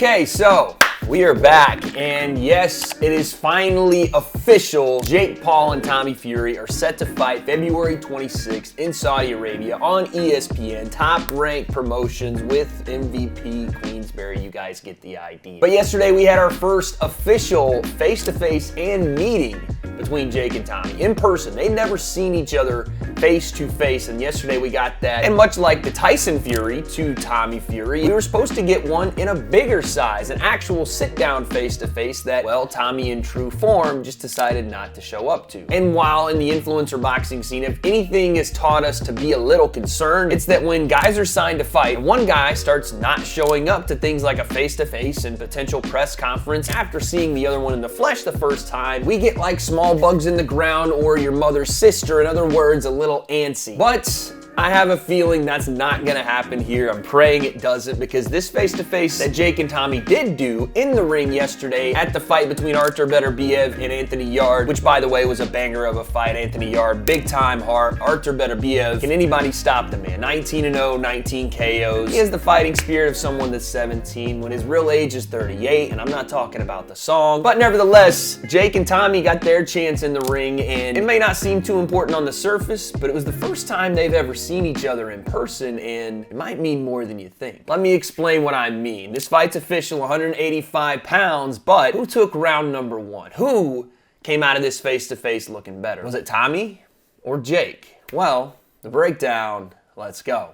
Okay, so we are back, and yes, it is finally official. Jake Paul and Tommy Fury are set to fight February 26th in Saudi Arabia on ESPN. Top-ranked promotions with MVP Queensberry. You guys get the idea. But yesterday we had our first official face-to-face and meeting between Jake and Tommy in person. They'd never seen each other face-to-face, and yesterday we got that. And much like the Tyson Fury to Tommy Fury, we were supposed to get one in a bigger size, an actual sit-down face-to-face that, well, Tommy in true form just decided not to show up to. And while in the influencer boxing scene, if anything has taught us to be a little concerned, it's that when guys are signed to fight, and one guy starts not showing up to things like a face-to-face and potential press conference after seeing the other one in the flesh the first time, we get like small bugs in the ground or your mother's sister, in other words, a little antsy. But I have a feeling that's not gonna happen here. I'm praying it doesn't, because this face-to-face that Jake and Tommy did do in the ring yesterday at the fight between W.A.D.E and Anthony Yarde, which by the way was a banger of a fight. Anthony Yarde, big time heart. W.A.D.E, can anybody stop the man? 19-0, 19 KOs. He has the fighting spirit of someone that's 17 when his real age is 38, and I'm not talking about the song. But nevertheless, Jake and Tommy got their chance in the ring, and it may not seem too important on the surface, but it was the first time they've ever seen each other in person, and it might mean more than you think. Let me explain what I mean. This fight's official, 185 pounds, but who took round number one? Who came out of this face-to-face looking better? Was it Tommy or Jake? Well, the breakdown, let's go.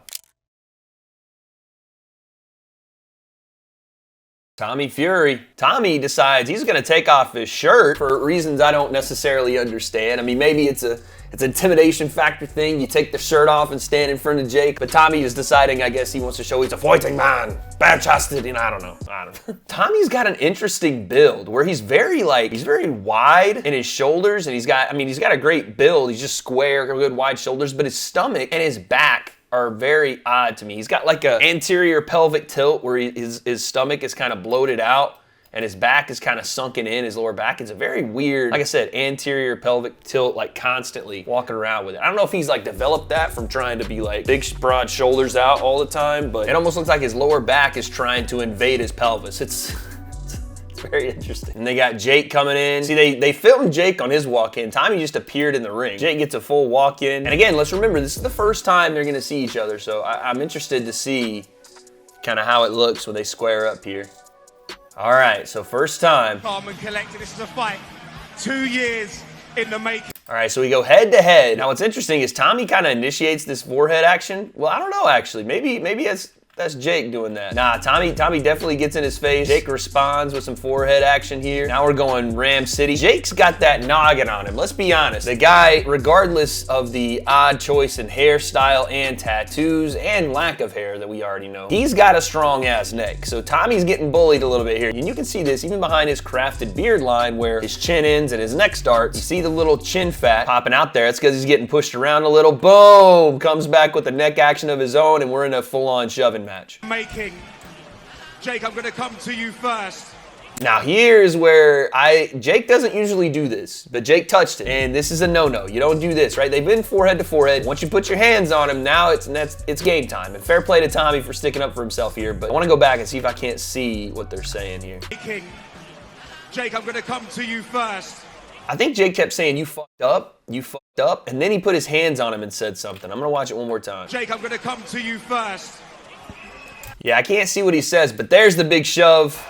Tommy Fury. Tommy decides he's gonna take off his shirt for reasons I don't necessarily understand. I mean, maybe it's an intimidation factor thing. You take the shirt off and stand in front of Jake, but Tommy is deciding, I guess he wants to show he's a fighting man, bare-chested, you know, I don't know. Tommy's got an interesting build where he's very wide in his shoulders, and he's got a great build. He's just square, good wide shoulders, but his stomach and his back are very odd to me. He's got like an anterior pelvic tilt where his stomach is kind of bloated out and his back is kind of sunken in, his lower back. It's a very weird, like I said, anterior pelvic tilt, like constantly walking around with it. I don't know if he's like developed that from trying to be like big, broad shoulders out all the time, but it almost looks like his lower back is trying to invade his pelvis. It's very interesting. And they got Jake coming in. See, they filmed Jake on his walk-in. Tommy just appeared in the ring. Jake gets a full walk-in. And again, let's remember, this is the first time they're gonna see each other, so I'm interested to see kind of how it looks when they square up here. All right, so first time. Calm and collected. This is a fight 2 years in the making. All right, so we go head to head. Now what's interesting is Tommy kind of initiates this forehead action. Well, I don't know actually. Maybe that's Jake doing that. Nah, Tommy definitely gets in his face. Jake responds with some forehead action here. Now we're going Ram City. Jake's got that noggin on him. Let's be honest. The guy, regardless of the odd choice in hairstyle and tattoos and lack of hair that we already know, he's got a strong ass neck. So Tommy's getting bullied a little bit here. And you can see this even behind his crafted beard line where his chin ends and his neck starts. You see the little chin fat popping out there. That's because he's getting pushed around a little. Boom! Comes back with the neck action of his own, and we're in a full-on shoving match. Jake, I'm gonna come to you first. Now here's where Jake doesn't usually do this, but Jake touched it, and this is a no-no. You don't do this, right? They've been forehead to forehead. Once you put your hands on him, now it's game time. And fair play to Tommy for sticking up for himself here, but I want to go back and see if I can't see what they're saying here. Jake, I'm gonna come to you first. I think Jake kept saying, you fucked up, and then he put his hands on him and said something. I'm gonna watch it one more time. Jake, I'm gonna come to you first. Yeah, I can't see what he says, but there's the big shove.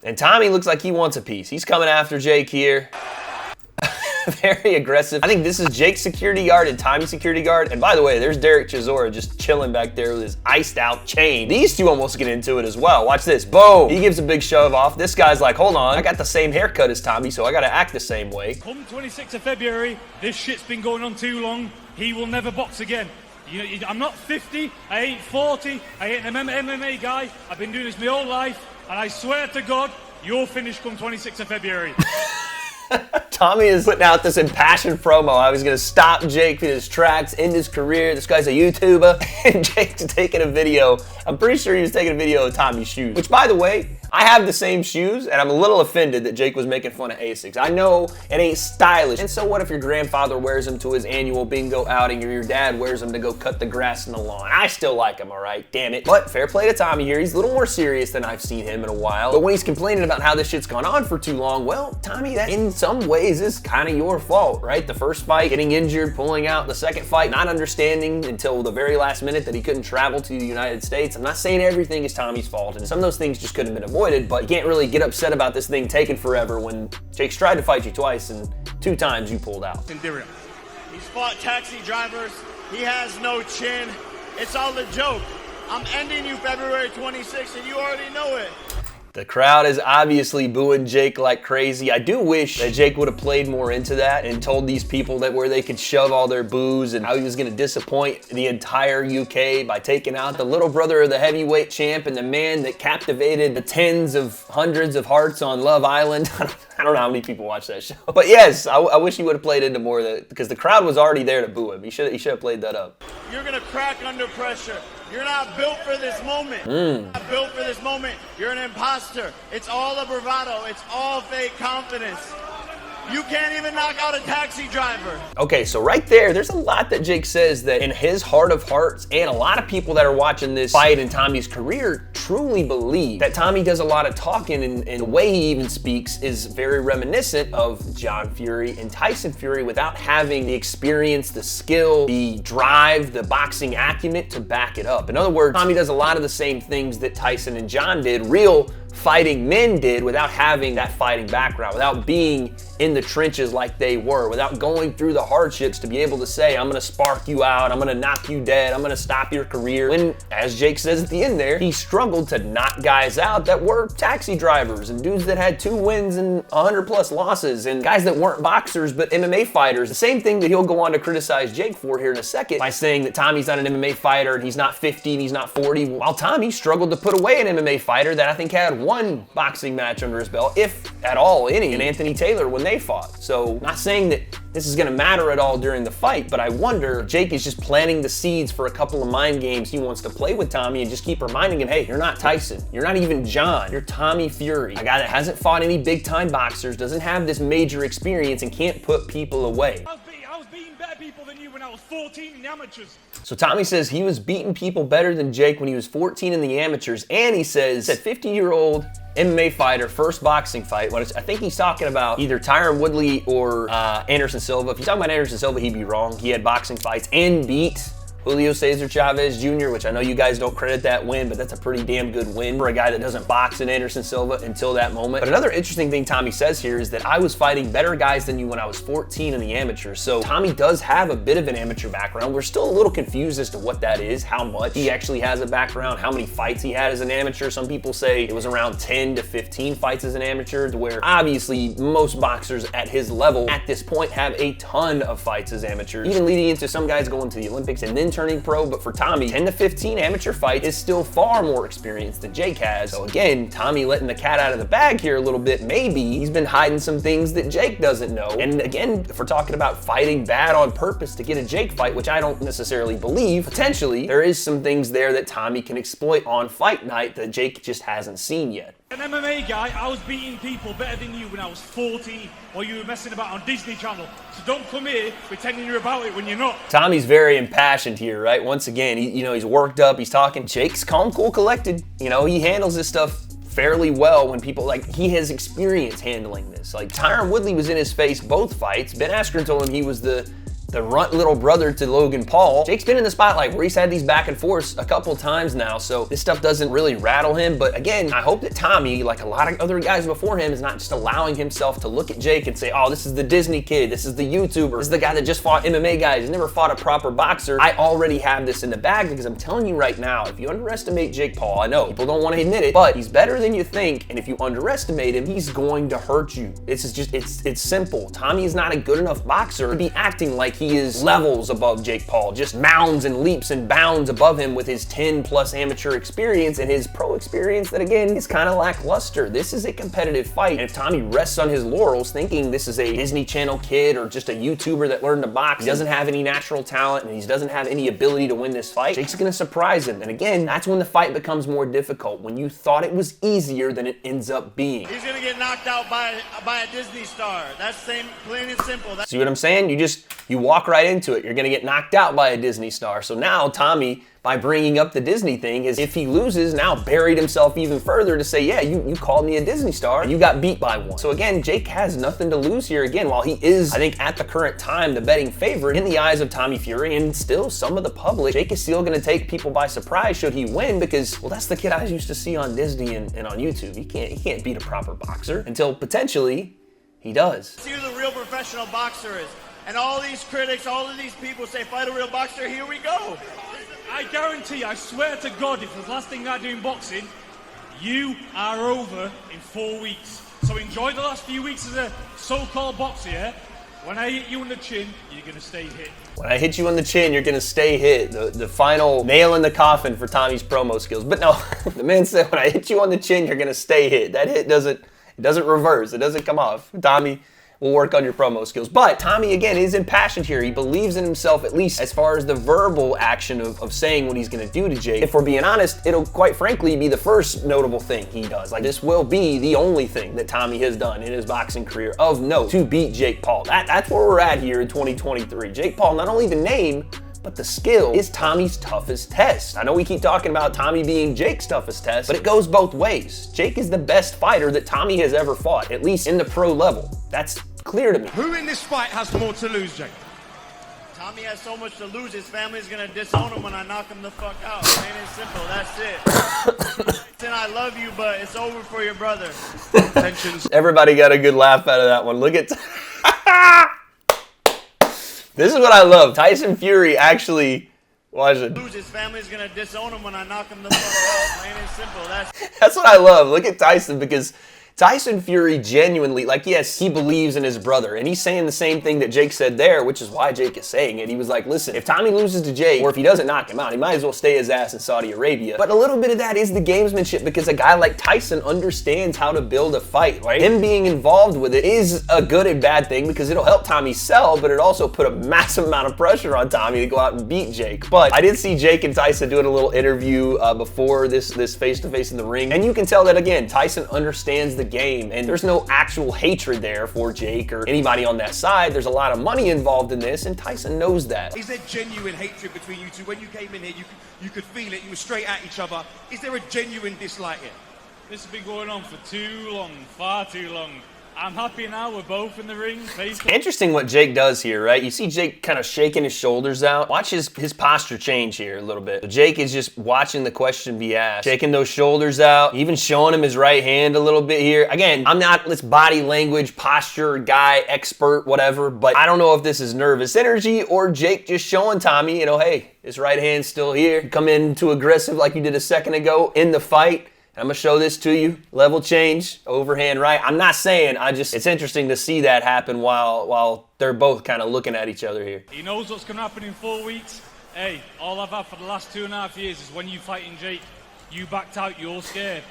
And Tommy looks like he wants a piece. He's coming after Jake here. Very aggressive. I think this is Jake's security guard and Tommy's security guard. And by the way, there's Derek Chisora just chilling back there with his iced out chain. These two almost get into it as well. Watch this. Boom. He gives a big shove off. This guy's like, hold on. I got the same haircut as Tommy, so I got to act the same way. Come 26th of February, this shit's been going on too long. He will never box again. I'm not 50, I ain't 40, I ain't an MMA guy. I've been doing this my whole life, and I swear to God, you'll finish come 26th of February. Tommy is putting out this impassioned promo how he's going to stop Jake in his tracks, end his career. This guy's a YouTuber, and Jake's taking a video. I'm pretty sure he was taking a video of Tommy's shoes, which, by the way, I have the same shoes, and I'm a little offended that Jake was making fun of Asics. I know it ain't stylish. And so what if your grandfather wears them to his annual bingo outing, or your dad wears them to go cut the grass in the lawn? I still like them, all right? Damn it. But fair play to Tommy here. He's a little more serious than I've seen him in a while. But when he's complaining about how this shit's gone on for too long, well, Tommy, that in some ways is kind of your fault, right? The first fight, getting injured, pulling out. The second fight, not understanding until the very last minute that he couldn't travel to the United States. I'm not saying everything is Tommy's fault, and some of those things just could have been avoided, but you can't really get upset about this thing taking forever when Jake's tried to fight you twice and 2 times you pulled out. He's fought taxi drivers. He has no chin. It's all a joke. I'm ending you February 26th, and you already know it. The crowd is obviously booing Jake like crazy. I do wish that Jake would have played more into that and told these people that where they could shove all their boos and how he was going to disappoint the entire UK by taking out the little brother of the heavyweight champ and the man that captivated the tens of hundreds of hearts on Love Island. I don't know how many people watch that show. But yes, I wish he would have played into more of that, because the crowd was already there to boo him. He should have played that up. You're going to crack under pressure. You're not built for this moment. You're not built for this moment. You're an imposter. It's all a bravado. It's all fake confidence. You can't even knock out a taxi driver. Okay, so right there's a lot that Jake says that in his heart of hearts, and a lot of people that are watching this fight in Tommy's career truly believe that Tommy does a lot of talking, and the way he even speaks is very reminiscent of John Fury and Tyson Fury without having the experience, the skill, the drive, the boxing acumen to back it up. In other words, Tommy does a lot of the same things that Tyson and John did, real fighting men did, without having that fighting background, without being in the trenches like they were, without going through the hardships to be able to say, I'm gonna spark you out, I'm gonna knock you dead, I'm gonna stop your career. When, as Jake says at the end there, he struggled to knock guys out that were taxi drivers and dudes that had 2 wins and 100+ losses, and guys that weren't boxers but MMA fighters. The same thing that he'll go on to criticize Jake for here in a second by saying that Tommy's not an MMA fighter and he's not 50 and he's not 40, while Tommy struggled to put away an MMA fighter that I think had 1 boxing match under his belt, if at all any, and Anthony Taylor when they fought. So not saying that this is going to matter at all during the fight, but I wonder if Jake is just planting the seeds for a couple of mind games he wants to play with Tommy and just keep reminding him, hey, you're not Tyson, you're not even John, you're Tommy Fury, a guy that hasn't fought any big time boxers, doesn't have this major experience, and can't put people away. I was beating better people than you when I was 14 in the amateurs. So Tommy says he was beating people better than Jake when he was 14 in the amateurs, and he says that 50-year-old MMA fighter, first boxing fight. I think he's talking about either Tyron Woodley or Anderson Silva. If he's talking about Anderson Silva, he'd be wrong. He had boxing fights and beat Julio Cesar Chavez Jr., which I know you guys don't credit that win, but that's a pretty damn good win for a guy that doesn't box in Anderson Silva until that moment. But another interesting thing Tommy says here is that I was fighting better guys than you when I was 14 in the amateurs. So Tommy does have a bit of an amateur background. We're still a little confused as to what that is, how much he actually has a background, how many fights he had as an amateur. Some people say it was around 10 to 15 fights as an amateur, to where obviously most boxers at his level at this point have a ton of fights as amateurs, even leading into some guys going to the Olympics and then turning pro. But for Tommy, 10 to 15 amateur fights is still far more experience than Jake has. So again, Tommy letting the cat out of the bag here a little bit. Maybe he's been hiding some things that Jake doesn't know. And again, if we're talking about fighting bad on purpose to get a Jake fight, which I don't necessarily believe, potentially there is some things there that Tommy can exploit on fight night that Jake just hasn't seen yet. An MMA guy, I was beating people better than you when I was 14, or you were messing about on Disney Channel. So don't come here pretending you're about it when you're not. Tommy's very impassioned here, right? Once again, he's worked up, he's talking. Jake's calm, cool, collected. He handles this stuff fairly well when people, he has experience handling this. Like, Tyron Woodley was in his face both fights. Ben Askren told him he was the runt little brother to Logan Paul. Jake's been in the spotlight where he's had these back and forths a couple times now, so this stuff doesn't really rattle him. But again, I hope that Tommy, like a lot of other guys before him, is not just allowing himself to look at Jake and say, oh, this is the Disney kid, this is the YouTuber, this is the guy that just fought MMA guys, he's never fought a proper boxer. I already have this in the bag, because I'm telling you right now, if you underestimate Jake Paul, I know people don't want to admit it, but he's better than you think, and if you underestimate him, he's going to hurt you. This is just, it's simple. Tommy is not a good enough boxer to be acting like he he is levels above Jake Paul, just mounds and leaps and bounds above him with his 10+ amateur experience and his pro experience that, again, is kind of lackluster. This is a competitive fight, and if Tommy rests on his laurels thinking this is a Disney Channel kid or just a YouTuber that learned to box, he doesn't have any natural talent and he doesn't have any ability to win this fight, Jake's gonna surprise him. And again, that's when the fight becomes more difficult, when you thought it was easier than it ends up being. He's gonna get knocked out by a Disney star. That's plain and simple. See what I'm saying? You walk right into it. You're gonna get knocked out by a Disney star. So now Tommy, by bringing up the Disney thing, is if he loses, now buried himself even further to say, yeah, you called me a Disney star and you got beat by one. So again, Jake has nothing to lose here. Again, while he is, I think at the current time, the betting favorite in the eyes of Tommy Fury and still some of the public, Jake is still gonna take people by surprise should he win because, well, that's the kid I used to see on Disney and on YouTube. He can't beat a proper boxer until potentially he does. See who the real professional boxer is. And all these critics, all of these people say, fight a real boxer, here we go. I guarantee, I swear to God, if the last thing I do in boxing, you are over in 4 weeks. So enjoy the last few weeks as a so-called boxer, yeah? When I hit you on the chin, you're gonna stay hit. When I hit you on the chin, you're gonna stay hit. The final nail in the coffin for Tommy's promo skills. But no, the man said, when I hit you on the chin, you're gonna stay hit. That hit doesn't reverse, it doesn't come off. Tommy, we'll work on your promo skills. But Tommy, again, is impassioned here. He believes in himself, at least as far as the verbal action of saying what he's gonna do to Jake. If we're being honest, it'll quite frankly be the first notable thing he does. Like, this will be the only thing that Tommy has done in his boxing career of note to beat Jake Paul. That's where we're at here in 2023. Jake Paul, not only the name, but the skill is Tommy's toughest test. I know we keep talking about Tommy being Jake's toughest test, but it goes both ways. Jake is the best fighter that Tommy has ever fought, at least in the pro level. That's clear to me. Who in this fight has more to lose, Jake? Tommy has so much to lose, his family's gonna disown him when I knock him the fuck out. Plain and simple, that's it. And I love you, but it's over for your brother. Tensions. Everybody got a good laugh out of that one. Look at... This is what I love. Tyson Fury actually... Watch it. His family's gonna disown him when I knock him the fuck out. Plain and simple, That's what I love. Look at Tyson, because Tyson Fury genuinely, like, yes, he believes in his brother, and he's saying the same thing that Jake said there, which is why Jake is saying it. He was like, listen, if Tommy loses to Jake, or if he doesn't knock him out, he might as well stay his ass in Saudi Arabia. But a little bit of that is the gamesmanship, because a guy like Tyson understands how to build a fight, right? Him being involved with it is a good and bad thing, because it'll help Tommy sell, but it also put a massive amount of pressure on Tommy to go out and beat Jake. But I did see Jake and Tyson doing a little interview before this face-to-face in the ring, and you can tell that, again, Tyson understands the game, and there's no actual hatred there for Jake or anybody on that side. There's a lot of money involved in this, and Tyson knows that. Is there genuine hatred between you two? When you came in here, you could feel it. You were straight at each other. Is there a genuine dislike here? This has been going on for too long, far too long. I'm happy now we're both in the ring. Interesting what Jake does here, right? You see Jake kind of shaking his shoulders out. Watch his posture change here a little bit. So Jake is just watching the question be asked, shaking those shoulders out, even showing him his right hand a little bit here. Again, I'm not this body language, posture guy, expert, whatever, but I don't know if this is nervous energy or Jake just showing Tommy, you know, hey, his right hand's still here. Come in too aggressive like you did a second ago in the fight. I'm gonna show this to you. Level change, overhand right. I'm not saying, it's interesting to see that happen while they're both kind of looking at each other here. He knows what's gonna happen in 4 weeks. Hey, all I've had for the last 2.5 years is when you fighting Jake, you backed out, you're scared.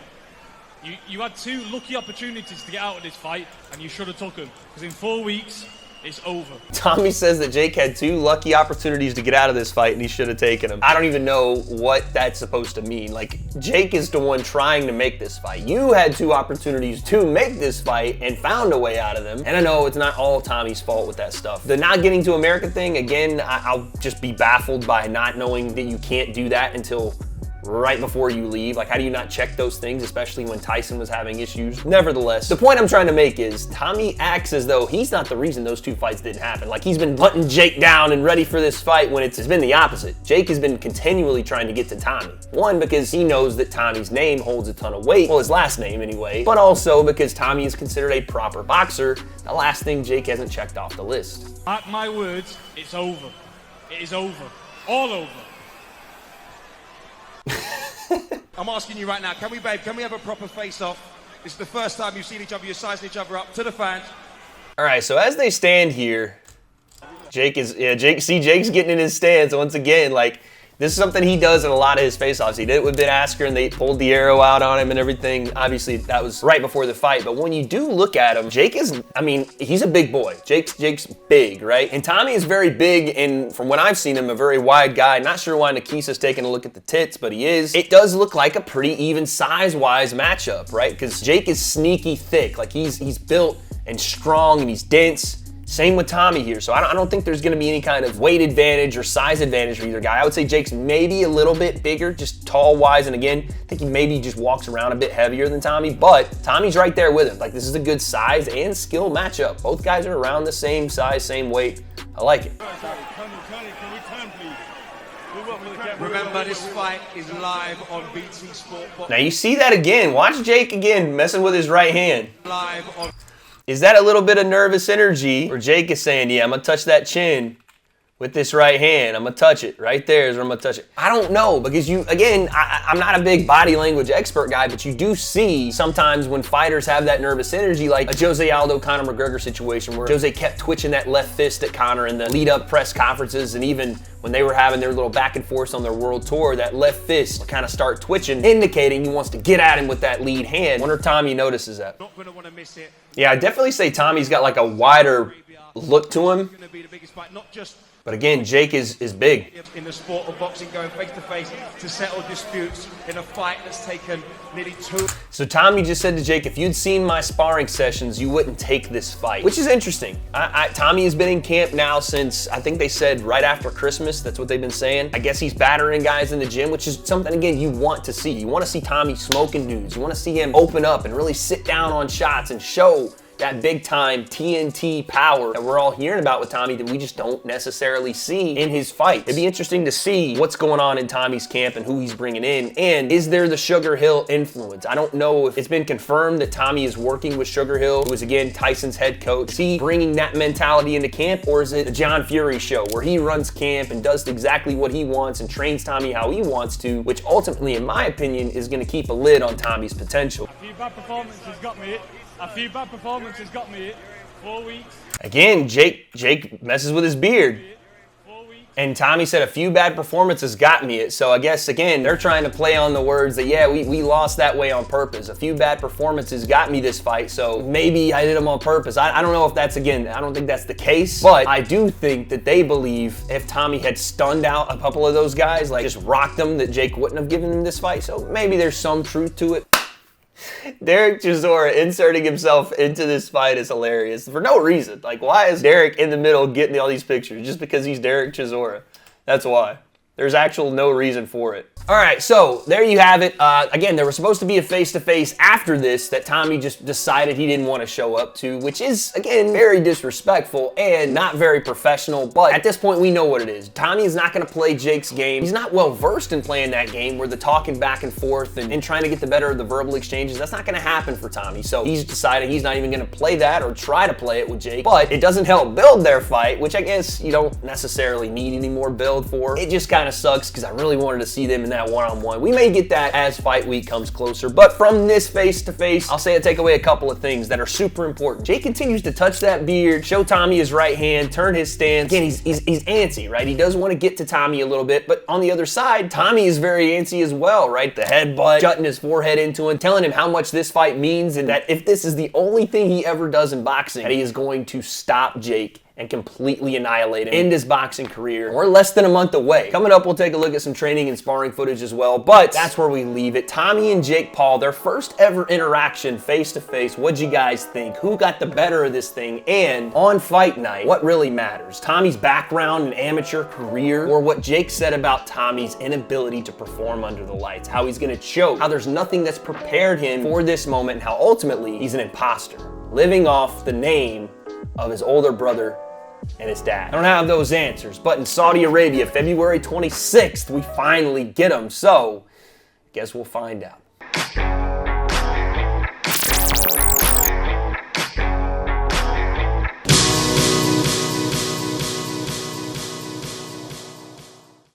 You had 2 lucky opportunities to get out of this fight, and you should have took them. Because in 4 weeks, it's over. Tommy says that Jake had 2 lucky opportunities to get out of this fight and he should have taken them. I don't even know what that's supposed to mean. Like, Jake is the one trying to make this fight. You had 2 opportunities to make this fight and found a way out of them. And I know it's not all Tommy's fault with that stuff. The not getting to America thing, again, I'll just be baffled by not knowing that you can't do that until right before you leave. Like, how do you not check those things, especially when Tyson was having issues? Nevertheless, the point I'm trying to make is Tommy acts as though he's not the reason those 2 fights didn't happen. Like, he's been hunting Jake down and ready for this fight when it's been the opposite. Jake has been continually trying to get to Tommy. One, because he knows that Tommy's name holds a ton of weight, well, his last name anyway, but also because Tommy is considered a proper boxer, the last thing Jake hasn't checked off the list. Mark my words, it's over. It is over. All over. I'm asking you right now, can we have a proper face-off? This is the first time you've seen each other, you're sizing each other up to the fans. All right, so as they stand here, Jake's getting in his stance once again. Like, this is something he does in a lot of his face-offs. He did it with Ben Askren, and they pulled the arrow out on him and everything. Obviously, that was right before the fight. But when you do look at him, Jake is, I mean, he's a big boy. Jake's big, right? And Tommy is very big, and from when I've seen him, a very wide guy. Not sure why Nikisa's taking a look at the tits, but he is. It does look like a pretty even size-wise matchup, right? Because Jake is sneaky thick. Like, he's built and strong, and he's dense. Same with Tommy here, so I don't think there's going to be any kind of weight advantage or size advantage for either guy. I would say Jake's maybe a little bit bigger, just tall-wise, and again, I think he maybe just walks around a bit heavier than Tommy, but Tommy's right there with him. Like, this is a good size and skill matchup. Both guys are around the same size, same weight. I like it. Remember, this fight is live on BT Sport. Now, you see that again. Watch Jake again messing with his right hand. Live on. Is that a little bit of nervous energy where Jake is saying, yeah, I'm going to touch that chin with this right hand. I'm going to touch it. Right there is where I'm going to touch it. I don't know, because I'm not a big body language expert guy, but you do see sometimes when fighters have that nervous energy, like a Jose Aldo, Conor McGregor situation where Jose kept twitching that left fist at Conor in the lead-up press conferences, and even when they were having their little back and forth on their world tour, that left fist will kind of start twitching, indicating he wants to get at him with that lead hand. Wonder if Tommy notices that. Not going to want to miss it. Yeah, I definitely say Tommy's got like a wider look to him. Going to be the biggest fight, not just But again, Jake is big. in the sport of boxing, going face to face to settle disputes in a fight that's taken nearly 2. So Tommy just said to Jake, if you'd seen my sparring sessions, you wouldn't take this fight, which is interesting. Tommy has been in camp now since, I think they said right after Christmas. That's what they've been saying. I guess he's battering guys in the gym, which is something, again, you want to see. You want to see Tommy smoking dudes. You want to see him open up and really sit down on shots and show that big time TNT power that we're all hearing about with Tommy that we just don't necessarily see in his fight. It'd be interesting to see what's going on in Tommy's camp and who he's bringing in, and is there the Sugar Hill influence? I don't know if it's been confirmed that Tommy is working with Sugar Hill, who is again Tyson's head coach. Is he bringing that mentality into camp, or is it the John Fury show where he runs camp and does exactly what he wants and trains Tommy how he wants to, which ultimately, in my opinion, is going to keep a lid on Tommy's potential. A few bad performances got me. 4 weeks. Again, Jake messes with his beard. 4 weeks. And Tommy said a few bad performances got me it. So I guess, again, they're trying to play on the words that, yeah, we lost that way on purpose. A few bad performances got me this fight, so maybe I did them on purpose. I don't know if that's, again, I don't think that's the case. But I do think that they believe if Tommy had stunned out a couple of those guys, like just rocked them, that Jake wouldn't have given him this fight. So maybe there's some truth to it. Derek Chisora inserting himself into this fight is hilarious for no reason. Like, why is Derek in the middle getting all these pictures? Just because he's Derek Chisora. That's why. There's actual no reason for it. All right, so there you have it. Again, there was supposed to be a face-to-face after this that Tommy just decided he didn't want to show up to, which is, again, very disrespectful and not very professional. But at this point, we know what it is. Tommy is not going to play Jake's game. He's not well-versed in playing that game where the talking back and forth and trying to get the better of the verbal exchanges. That's not going to happen for Tommy. So he's decided he's not even going to play that or try to play it with Jake. But it doesn't help build their fight, which I guess you don't necessarily need any more build for. It just kind of sucks because I really wanted to see them in that one-on-one. We may get that as fight week comes closer, but from this face-to-face, I'll say I take away a couple of things that are super important. Jake continues to touch that beard, show Tommy his right hand, turn his stance. Again, he's antsy, right? He does want to get to Tommy a little bit, but on the other side, Tommy is very antsy as well, right? The headbutt, shutting his forehead into him, telling him how much this fight means, and that if this is the only thing he ever does in boxing, that he is going to stop Jake and completely annihilate him, end his boxing career. We're less than a month away. Coming up, we'll take a look at some training and sparring footage as well, but that's where we leave it. Tommy and Jake Paul, their first ever interaction face-to-face. What'd you guys think? Who got the better of this thing? And on fight night, what really matters? Tommy's background and amateur career, or what Jake said about Tommy's inability to perform under the lights, how he's gonna choke, how there's nothing that's prepared him for this moment, and how ultimately he's an imposter, living off the name of his older brother and his dad. I don't have those answers, but in Saudi Arabia, February 26th, we finally get them. So, I guess we'll find out.